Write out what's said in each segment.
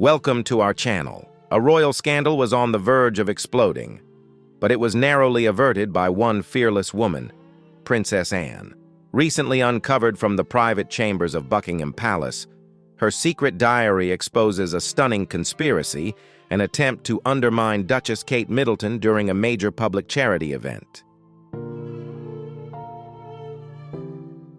Welcome to our channel. A royal scandal was on the verge of exploding, but it was narrowly averted by one fearless woman, Princess Anne. Recently uncovered from the private chambers of Buckingham Palace, her secret diary exposes a stunning conspiracy, an attempt to undermine Duchess Kate Middleton during a major public charity event.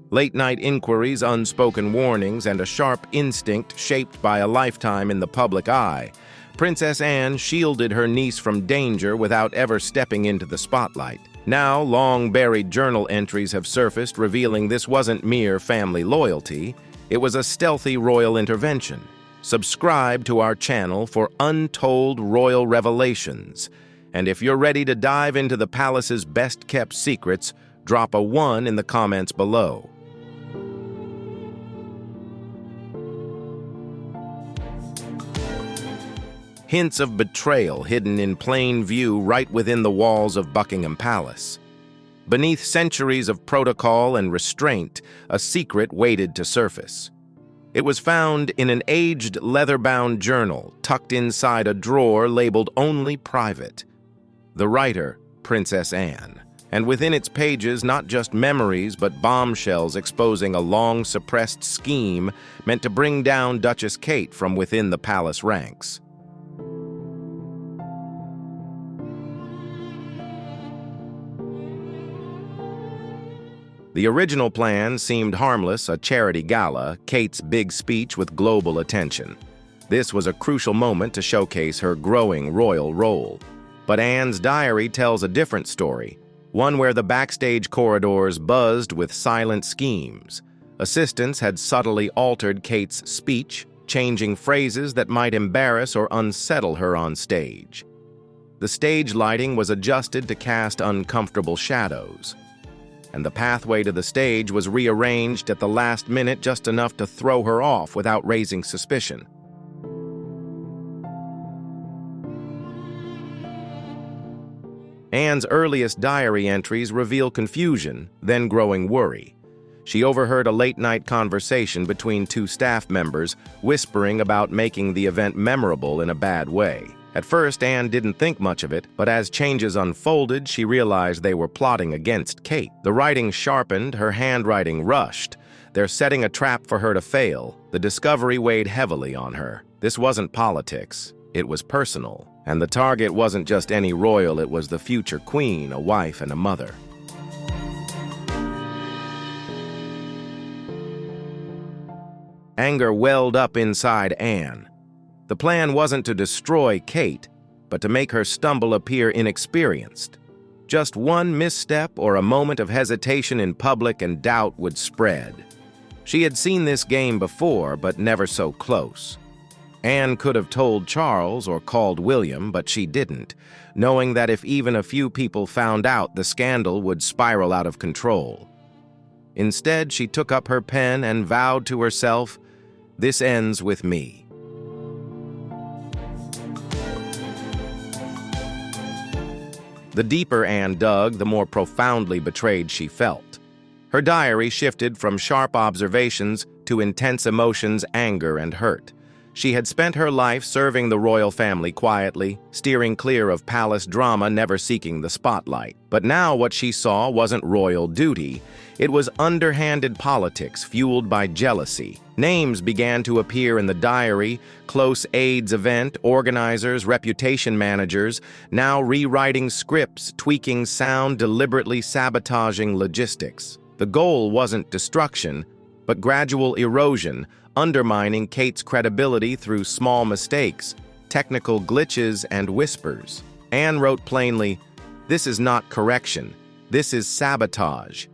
Late-night inquiries, unspoken warnings, and a sharp instinct shaped by a lifetime in the public eye, Princess Anne shielded her niece from danger without ever stepping into the spotlight. Now, long-buried journal entries have surfaced revealing this wasn't mere family loyalty, it was a stealthy royal intervention. Subscribe to our channel for untold royal revelations. And if you're ready to dive into the palace's best-kept secrets, drop a 1 in the comments below. Hints of betrayal hidden in plain view right within the walls of Buckingham Palace. Beneath centuries of protocol and restraint, a secret waited to surface. It was found in an aged leather-bound journal tucked inside a drawer labeled Only Private. The writer, Princess Anne. And within its pages, not just memories, but bombshells exposing a long-suppressed scheme meant to bring down Duchess Kate from within the palace ranks. The original plan seemed harmless, a charity gala, Kate's big speech with global attention. This was a crucial moment to showcase her growing royal role. But Anne's diary tells a different story, one where the backstage corridors buzzed with silent schemes. Assistants had subtly altered Kate's speech, changing phrases that might embarrass or unsettle her on stage. The stage lighting was adjusted to cast uncomfortable shadows, and the pathway to the stage was rearranged at the last minute just enough to throw her off without raising suspicion. Anne's earliest diary entries reveal confusion, then growing worry. She overheard a late-night conversation between two staff members, whispering about making the event memorable in a bad way. At first, Anne didn't think much of it, but as changes unfolded, she realized they were plotting against Kate. The writing sharpened, her handwriting rushed. They're setting a trap for her to fail. The discovery weighed heavily on her. This wasn't politics, it was personal. And the target wasn't just any royal, it was the future queen, a wife and a mother. Anger welled up inside Anne. The plan wasn't to destroy Kate, but to make her stumble appear inexperienced. Just one misstep or a moment of hesitation in public and doubt would spread. She had seen this game before, but never so close. Anne could have told Charles or called William, but she didn't, knowing that if even a few people found out, the scandal would spiral out of control. Instead, she took up her pen and vowed to herself, "This ends with me." The deeper Anne dug, the more profoundly betrayed she felt. Her diary shifted from sharp observations to intense emotions, anger, and hurt. She had spent her life serving the royal family quietly, steering clear of palace drama, never seeking the spotlight. But now what she saw wasn't royal duty. It was underhanded politics fueled by jealousy. Names began to appear in the diary, close aides, event organizers, reputation managers, now rewriting scripts, tweaking sound, deliberately sabotaging logistics. The goal wasn't destruction, but gradual erosion, undermining Kate's credibility through small mistakes, technical glitches, and whispers. Anne wrote plainly, "This is not correction. This is sabotage."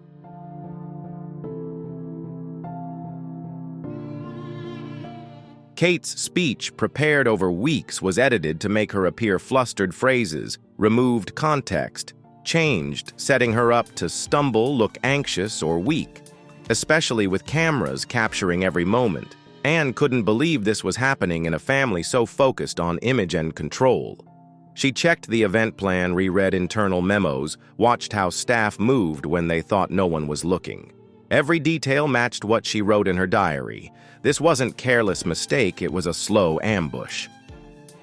Kate's speech, prepared over weeks, was edited to make her appear flustered phrases, removed context, changed, setting her up to stumble, look anxious, or weak. Especially with cameras capturing every moment. Anne couldn't believe this was happening in a family so focused on image and control. She checked the event plan, reread internal memos, watched how staff moved when they thought no one was looking. Every detail matched what she wrote in her diary. This wasn't careless mistake, it was a slow ambush.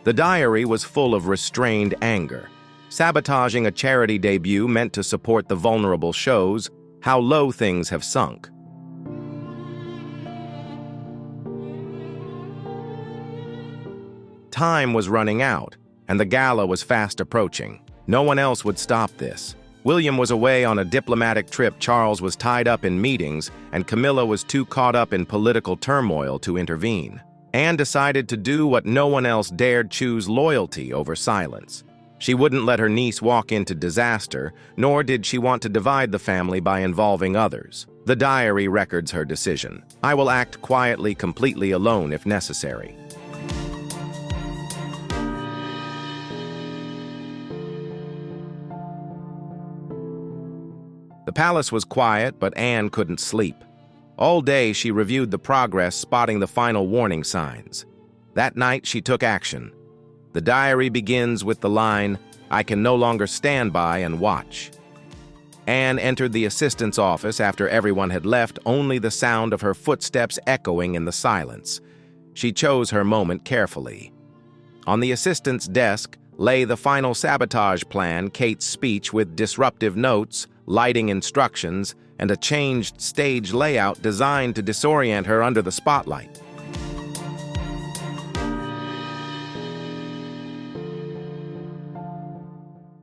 The diary was full of restrained anger. Sabotaging a charity debut meant to support the vulnerable shows how low things have sunk. Time was running out, and the gala was fast approaching. No one else would stop this. William was away on a diplomatic trip, Charles was tied up in meetings, and Camilla was too caught up in political turmoil to intervene. Anne decided to do what no one else dared: choose loyalty over silence. She wouldn't let her niece walk into disaster, nor did she want to divide the family by involving others. The diary records her decision. "I will act quietly, completely alone if necessary." The palace was quiet, but Anne couldn't sleep. All day she reviewed the progress, spotting the final warning signs. That night she took action. The diary begins with the line, "I can no longer stand by and watch." Anne entered the assistant's office after everyone had left, only the sound of her footsteps echoing in the silence. She chose her moment carefully. On the assistant's desk lay the final sabotage plan, Kate's speech with disruptive notes, lighting instructions, and a changed stage layout designed to disorient her under the spotlight.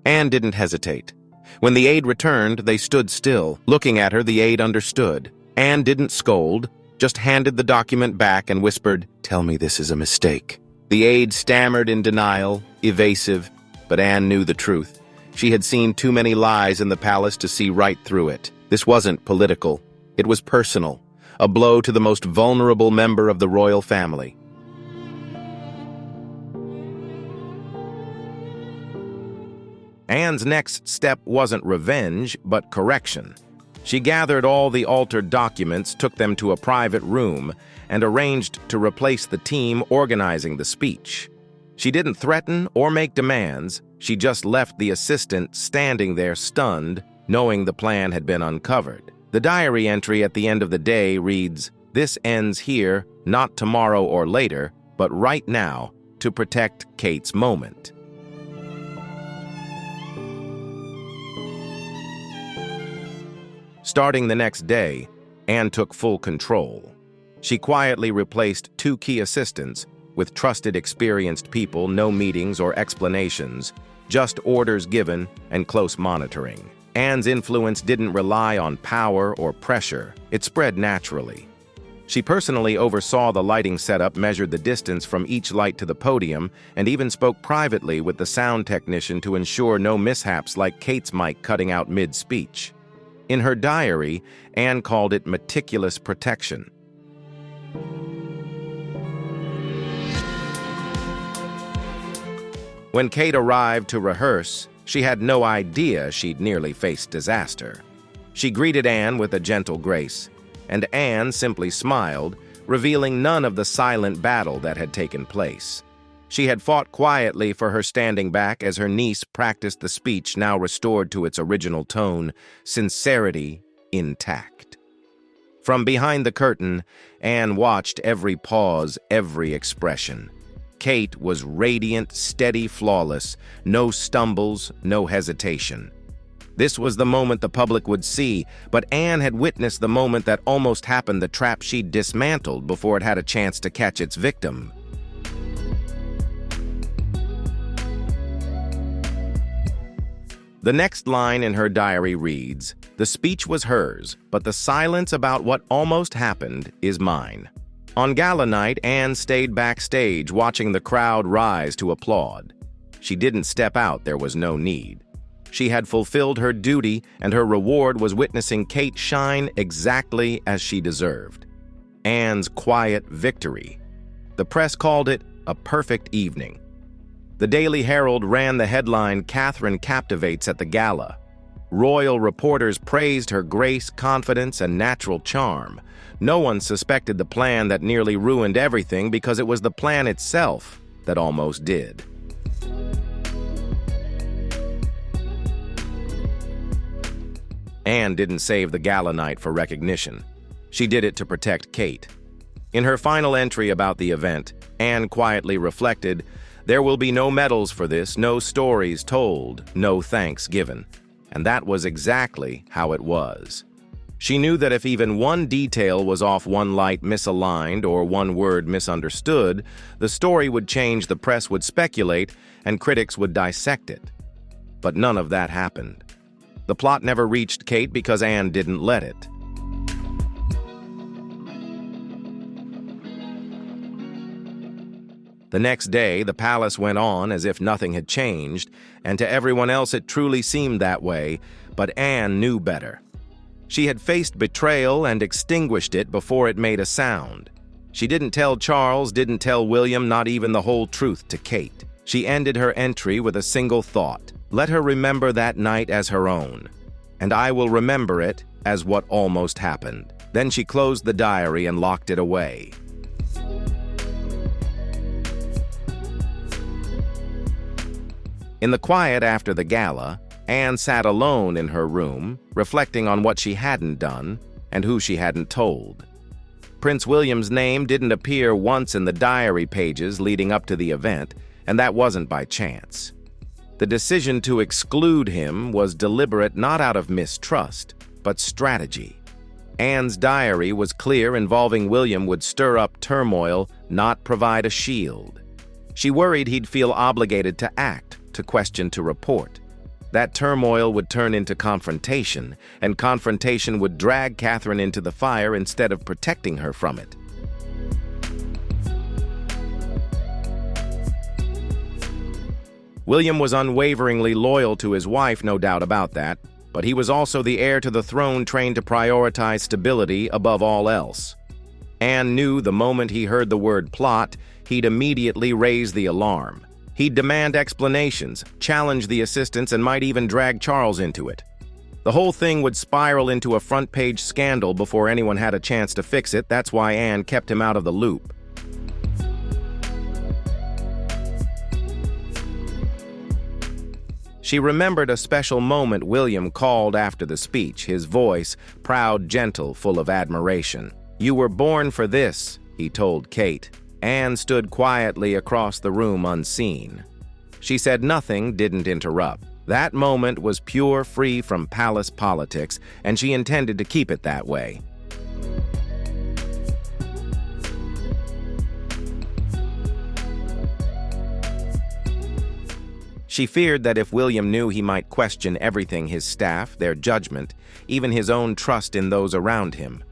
Anne didn't hesitate. When the aide returned, they stood still. Looking at her, the aide understood. Anne didn't scold, just handed the document back and whispered, "Tell me this is a mistake." The aide stammered in denial, evasive, but Anne knew the truth. She had seen too many lies in the palace to see right through it. This wasn't political. It was personal, a blow to the most vulnerable member of the royal family. Anne's next step wasn't revenge, but correction. She gathered all the altered documents, took them to a private room, and arranged to replace the team organizing the speech. She didn't threaten or make demands. She just left the assistant standing there stunned, knowing the plan had been uncovered. The diary entry at the end of the day reads, "This ends here, not tomorrow or later, but right now, to protect Kate's moment." Starting the next day, Anne took full control. She quietly replaced 2 key assistants with trusted, experienced people, no meetings or explanations, just orders given and close monitoring. Anne's influence didn't rely on power or pressure. It spread naturally. She personally oversaw the lighting setup, measured the distance from each light to the podium, and even spoke privately with the sound technician to ensure no mishaps like Kate's mic cutting out mid-speech. In her diary, Anne called it meticulous protection. When Kate arrived to rehearse, she had no idea she'd nearly faced disaster. She greeted Anne with a gentle grace, and Anne simply smiled, revealing none of the silent battle that had taken place. She had fought quietly for her standing back as her niece practiced the speech, now restored to its original tone, sincerity intact. From behind the curtain, Anne watched every pause, every expression. Kate was radiant, steady, flawless, no stumbles, no hesitation. This was the moment the public would see, but Anne had witnessed the moment that almost happened, the trap she'd dismantled before it had a chance to catch its victim. The next line in her diary reads, "The speech was hers, but the silence about what almost happened is mine." On gala night, Anne stayed backstage, watching the crowd rise to applaud. She didn't step out, there was no need. She had fulfilled her duty, and her reward was witnessing Kate shine exactly as she deserved. Anne's quiet victory. The press called it a perfect evening. The Daily Herald ran the headline, "Catherine Captivates at the Gala." Royal reporters praised her grace, confidence, and natural charm. No one suspected the plan that nearly ruined everything, because it was the plan itself that almost did. Anne didn't save the gala night for recognition. She did it to protect Kate. In her final entry about the event, Anne quietly reflected, "There will be no medals for this, no stories told, no thanks given." And that was exactly how it was. She knew that if even one detail was off, one light misaligned, or one word misunderstood, the story would change, the press would speculate, and critics would dissect it. But none of that happened. The plot never reached Kate because Anne didn't let it. The next day, the palace went on as if nothing had changed, and to everyone else it truly seemed that way, but Anne knew better. She had faced betrayal and extinguished it before it made a sound. She didn't tell Charles, didn't tell William, not even the whole truth to Kate. She ended her entry with a single thought: let her remember that night as her own, and I will remember it as what almost happened. Then she closed the diary and locked it away. In the quiet after the gala, Anne sat alone in her room, reflecting on what she hadn't done and who she hadn't told. Prince William's name didn't appear once in the diary pages leading up to the event, and that wasn't by chance. The decision to exclude him was deliberate, not out of mistrust, but strategy. Anne's diary was clear: involving William would stir up turmoil, not provide a shield. She worried he'd feel obligated to act, to question, to report. That turmoil would turn into confrontation, and confrontation would drag Catherine into the fire instead of protecting her from it. William was unwaveringly loyal to his wife, no doubt about that, but he was also the heir to the throne, trained to prioritize stability above all else. Anne knew the moment he heard the word plot, he'd immediately raise the alarm. He'd demand explanations, challenge the assistants, and might even drag Charles into it. The whole thing would spiral into a front-page scandal before anyone had a chance to fix it. That's why Anne kept him out of the loop. She remembered a special moment William called after the speech, his voice proud, gentle, full of admiration. "You were born for this," he told Kate. Anne stood quietly across the room, unseen. She said nothing, didn't interrupt. That moment was pure, free from palace politics, and she intended to keep it that way. She feared that if William knew, he might question everything: his staff, their judgment, even his own trust in those around him.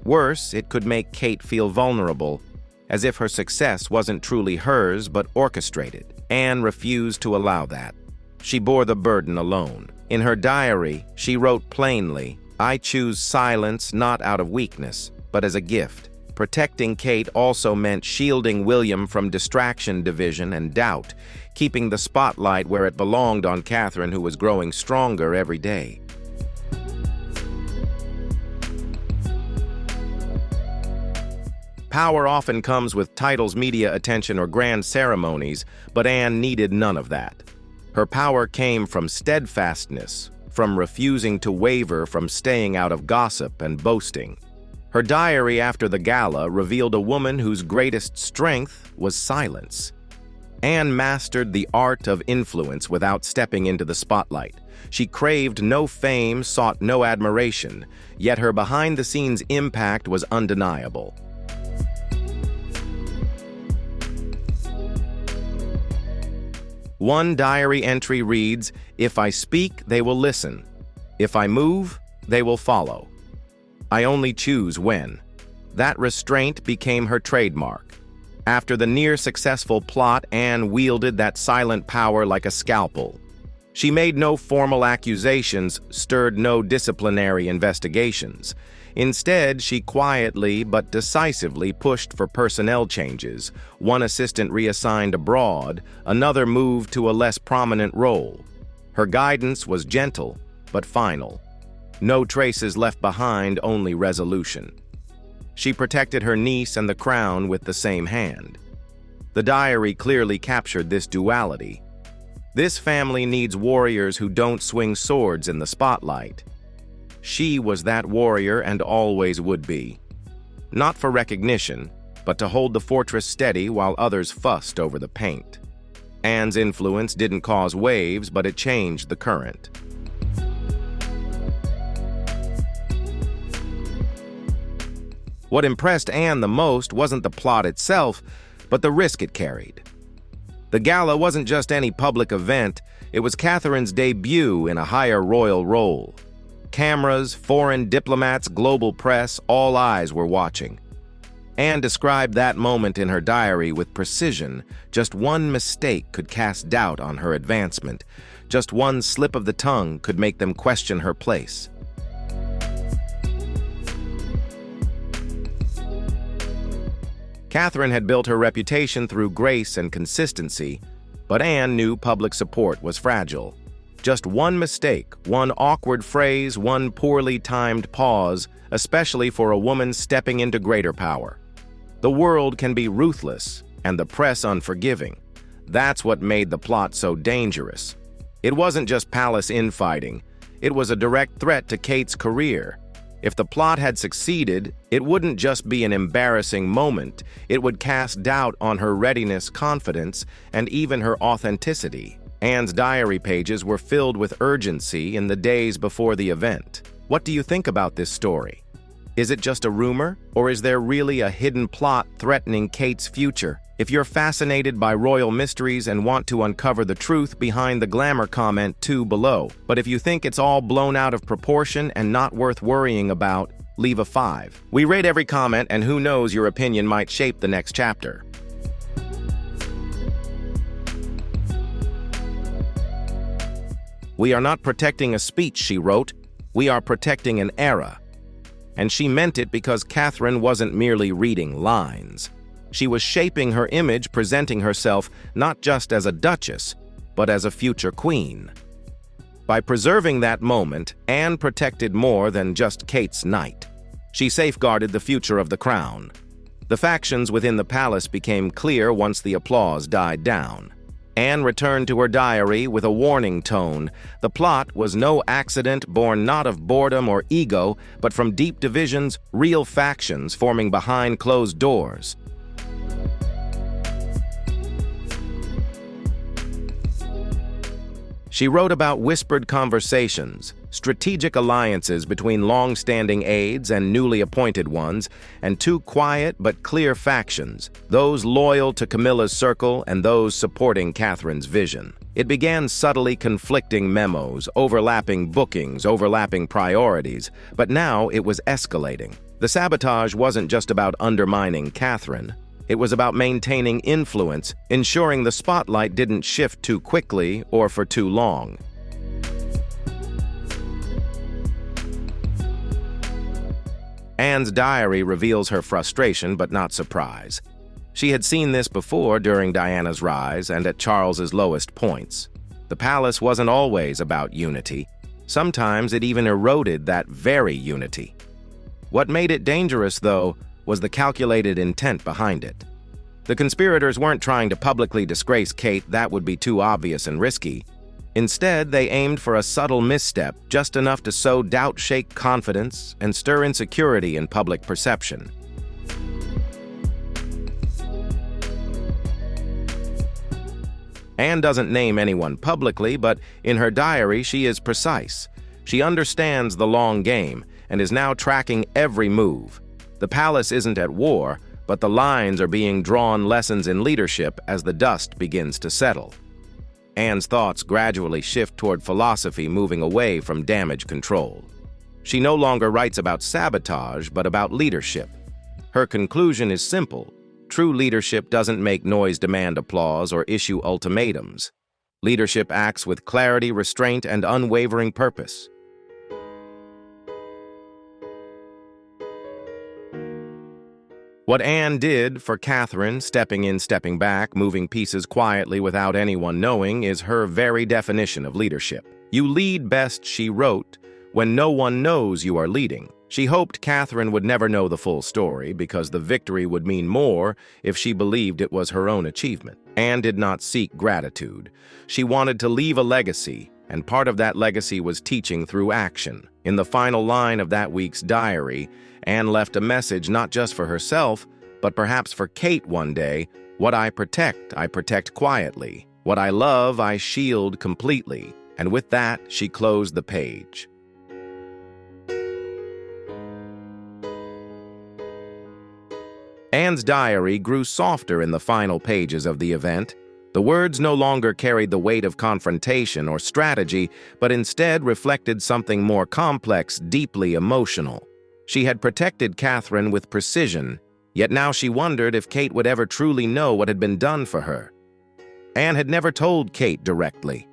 Worse, it could make Kate feel vulnerable, as if her success wasn't truly hers but orchestrated. Anne refused to allow that. She bore the burden alone. In her diary, she wrote plainly, "I choose silence not out of weakness, but as a gift." Protecting Kate also meant shielding William from distraction, division, and doubt, keeping the spotlight where it belonged on Catherine, who was growing stronger every day. Power often comes with titles, media attention, or grand ceremonies, but Anne needed none of that. Her power came from steadfastness, from refusing to waver, from staying out of gossip and boasting. Her diary after the gala revealed a woman whose greatest strength was silence. Anne mastered the art of influence without stepping into the spotlight. She craved no fame, sought no admiration, yet her behind-the-scenes impact was undeniable. One diary entry reads, "If I speak, they will listen. If I move, they will follow. I only choose when." That restraint became her trademark. After the near-successful plot, Anne wielded that silent power like a scalpel. She made no formal accusations, stirred no disciplinary investigations. Instead, she quietly but decisively pushed for personnel changes. One assistant reassigned abroad, another moved to a less prominent role. Her guidance was gentle but final. No traces left behind, only resolution. She protected her niece and the crown with the same hand. The diary clearly captured this duality. This family needs warriors who don't swing swords in the spotlight. She was that warrior and always would be. Not for recognition, but to hold the fortress steady while others fussed over the paint. Anne's influence didn't cause waves, but it changed the current. What impressed Anne the most wasn't the plot itself, but the risk it carried. The gala wasn't just any public event, it was Catherine's debut in a higher royal role. Cameras, foreign diplomats, global press, all eyes were watching. Anne described that moment in her diary with precision. Just one mistake could cast doubt on her advancement. Just one slip of the tongue could make them question her place. Catherine had built her reputation through grace and consistency, but Anne knew public support was fragile. Just one mistake, one awkward phrase, one poorly timed pause, especially for a woman stepping into greater power. The world can be ruthless, and the press unforgiving. That's what made the plot so dangerous. It wasn't just palace infighting, it was a direct threat to Kate's career. If the plot had succeeded, it wouldn't just be an embarrassing moment, it would cast doubt on her readiness, confidence, and even her authenticity. Anne's diary pages were filled with urgency in the days before the event. What do you think about this story? Is it just a rumor, or is there really a hidden plot threatening Kate's future? If you're fascinated by royal mysteries and want to uncover the truth behind the glamour, comment 2 below. But if you think it's all blown out of proportion and not worth worrying about, leave a 5. We rate every comment, and who knows, your opinion might shape the next chapter. "We are not protecting a speech," she wrote. "We are protecting an era." And she meant it, because Catherine wasn't merely reading lines. She was shaping her image, presenting herself not just as a duchess, but as a future queen. By preserving that moment, Anne protected more than just Kate's knight. She safeguarded the future of the crown. The factions within the palace became clear once the applause died down. Anne returned to her diary with a warning tone. The plot was no accident, born not of boredom or ego, but from deep divisions, real factions forming behind closed doors. She wrote about whispered conversations, strategic alliances between long-standing aides and newly appointed ones, and two quiet but clear factions, those loyal to Camilla's circle and those supporting Catherine's vision. It began subtly conflicting memos, overlapping bookings, overlapping priorities, but now it was escalating. The sabotage wasn't just about undermining Catherine. It was about maintaining influence, ensuring the spotlight didn't shift too quickly or for too long. Anne's diary reveals her frustration but not surprise. She had seen this before during Diana's rise and at Charles's lowest points. The palace wasn't always about unity. Sometimes it even eroded that very unity. What made it dangerous, though, was the calculated intent behind it. The conspirators weren't trying to publicly disgrace Kate, that would be too obvious and risky. Instead, they aimed for a subtle misstep, just enough to sow doubt, shake confidence, and stir insecurity in public perception. Anne doesn't name anyone publicly, but in her diary she is precise. She understands the long game and is now tracking every move. The palace isn't at war, but the lines are being drawn, lessons in leadership as the dust begins to settle. Anne's thoughts gradually shift toward philosophy, moving away from damage control. She no longer writes about sabotage, but about leadership. Her conclusion is simple. True leadership doesn't make noise, demand applause, or issue ultimatums. Leadership acts with clarity, restraint, and unwavering purpose. What Anne did for Catherine, stepping in, stepping back, moving pieces quietly without anyone knowing, is her very definition of leadership. "You lead best," she wrote, "when no one knows you are leading." She hoped Catherine would never know the full story, because the victory would mean more if she believed it was her own achievement. Anne did not seek gratitude. She wanted to leave a legacy, and part of that legacy was teaching through action. In the final line of that week's diary, Anne left a message not just for herself, but perhaps for Kate one day. What I protect quietly. What I love, I shield completely. And with that, she closed the page. Anne's diary grew softer in the final pages of the event. The words no longer carried the weight of confrontation or strategy, but instead reflected something more complex, deeply emotional. She had protected Catherine with precision, yet now she wondered if Kate would ever truly know what had been done for her. Anne had never told Kate directly.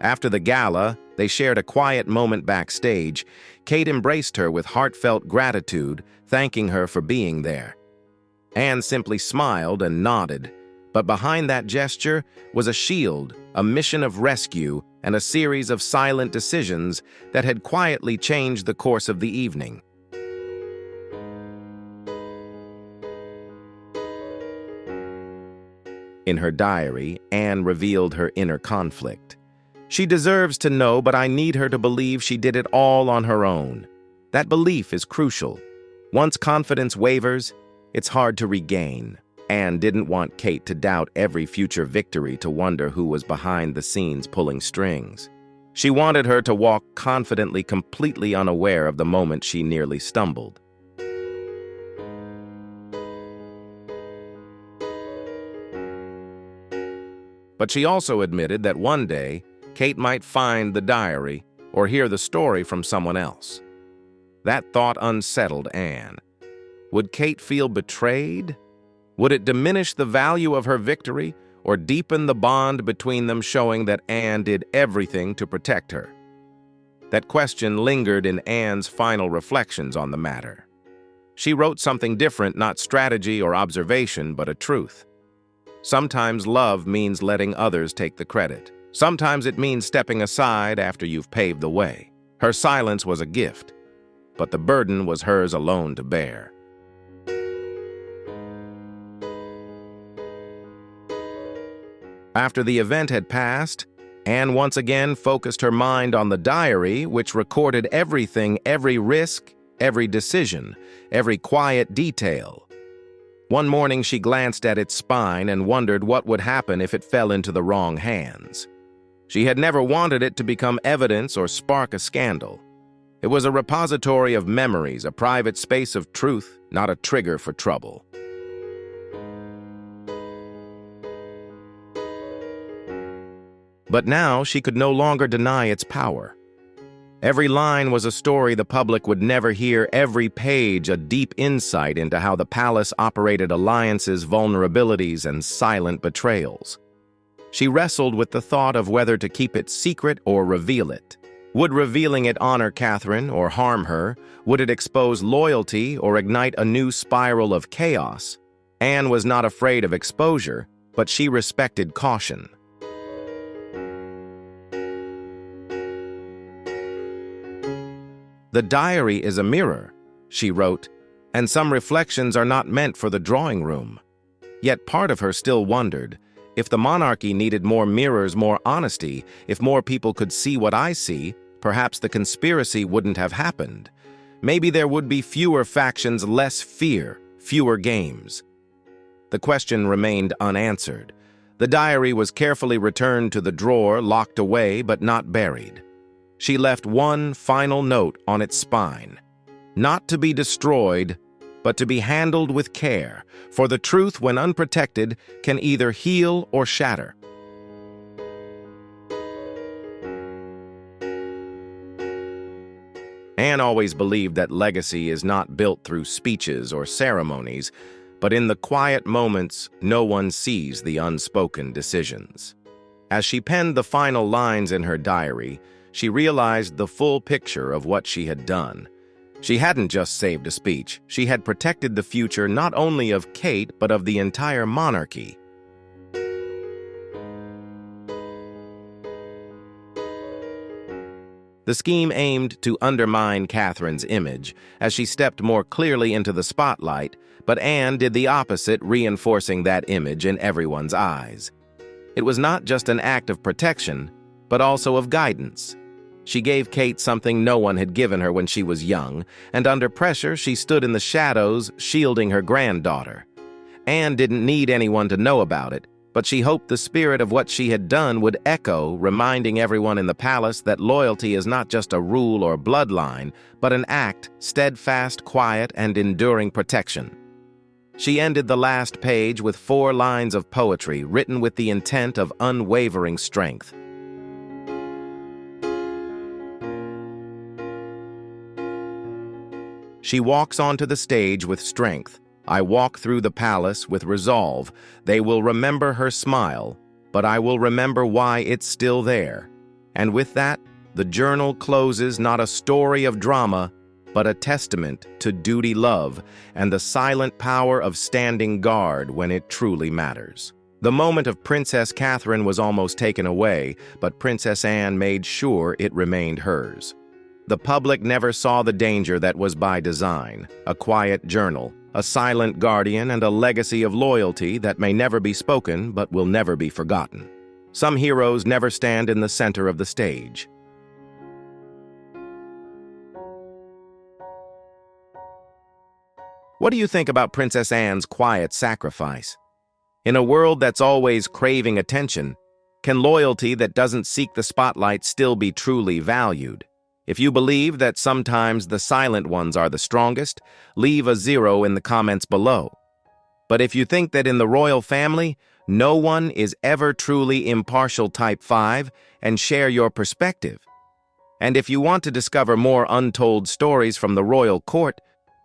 After the gala, they shared a quiet moment backstage. Kate embraced her with heartfelt gratitude, thanking her for being there. Anne simply smiled and nodded, but behind that gesture was a shield, a mission of rescue, and a series of silent decisions that had quietly changed the course of the evening. In her diary, Anne revealed her inner conflict. She deserves to know, but I need her to believe she did it all on her own. That belief is crucial. Once confidence wavers, it's hard to regain. Anne didn't want Kate to doubt every future victory, to wonder who was behind the scenes pulling strings. She wanted her to walk confidently, completely unaware of the moment she nearly stumbled. But she also admitted that one day, Kate might find the diary or hear the story from someone else. That thought unsettled Anne. Would Kate feel betrayed? Would it diminish the value of her victory or deepen the bond between them, showing that Anne did everything to protect her? That question lingered in Anne's final reflections on the matter. She wrote something different, not strategy or observation, but a truth. Sometimes love means letting others take the credit. Sometimes it means stepping aside after you've paved the way. Her silence was a gift, but the burden was hers alone to bear. After the event had passed, Anne once again focused her mind on the diary, which recorded everything, every risk, every decision, every quiet detail. One morning she glanced at its spine and wondered what would happen if it fell into the wrong hands. She had never wanted it to become evidence or spark a scandal. It was a repository of memories, a private space of truth, not a trigger for trouble. But now she could no longer deny its power. Every line was a story the public would never hear, every page a deep insight into how the palace operated, alliances, vulnerabilities, and silent betrayals. She wrestled with the thought of whether to keep it secret or reveal it. Would revealing it honor Catherine or harm her? Would it expose loyalty or ignite a new spiral of chaos? Anne was not afraid of exposure, but she respected caution. "The diary is a mirror," she wrote, "and some reflections are not meant for the drawing room." Yet part of her still wondered, if the monarchy needed more mirrors, more honesty, if more people could see what I see, perhaps the conspiracy wouldn't have happened. Maybe there would be fewer factions, less fear, fewer games. The question remained unanswered. The diary was carefully returned to the drawer, locked away but not buried. She left one final note on its spine: not to be destroyed, but to be handled with care, for the truth, when unprotected, can either heal or shatter. Anne always believed that legacy is not built through speeches or ceremonies, but in the quiet moments no one sees the unspoken decisions. As she penned the final lines in her diary, she realized the full picture of what she had done. She hadn't just saved a speech. She had protected the future not only of Kate, but of the entire monarchy. The scheme aimed to undermine Catherine's image as she stepped more clearly into the spotlight, but Anne did the opposite, reinforcing that image in everyone's eyes. It was not just an act of protection, but also of guidance. She gave Kate something no one had given her when she was young, and under pressure she stood in the shadows, shielding her granddaughter. Anne didn't need anyone to know about it, but she hoped the spirit of what she had done would echo, reminding everyone in the palace that loyalty is not just a rule or bloodline, but an act, steadfast, quiet, and enduring protection. She ended the last page with 4 lines of poetry written with the intent of unwavering strength. She walks onto the stage with strength. I walk through the palace with resolve. They will remember her smile, but I will remember why it's still there. And with that, the journal closes not a story of drama, but a testament to duty, love, and the silent power of standing guard when it truly matters. The moment of Princess Catherine was almost taken away, but Princess Anne made sure it remained hers. The public never saw the danger that was by design, a quiet journal, a silent guardian, and a legacy of loyalty that may never be spoken but will never be forgotten. Some heroes never stand in the center of the stage. What do you think about Princess Anne's quiet sacrifice? In a world that's always craving attention, can loyalty that doesn't seek the spotlight still be truly valued? If you believe that sometimes the silent ones are the strongest, leave a 0 in the comments below. But if you think that in the royal family, no one is ever truly impartial, type 5 and share your perspective. And if you want to discover more untold stories from the royal court,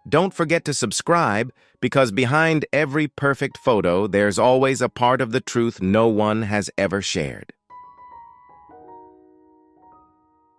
don't forget to subscribe, because behind every perfect photo, there's always a part of the truth no one has ever shared.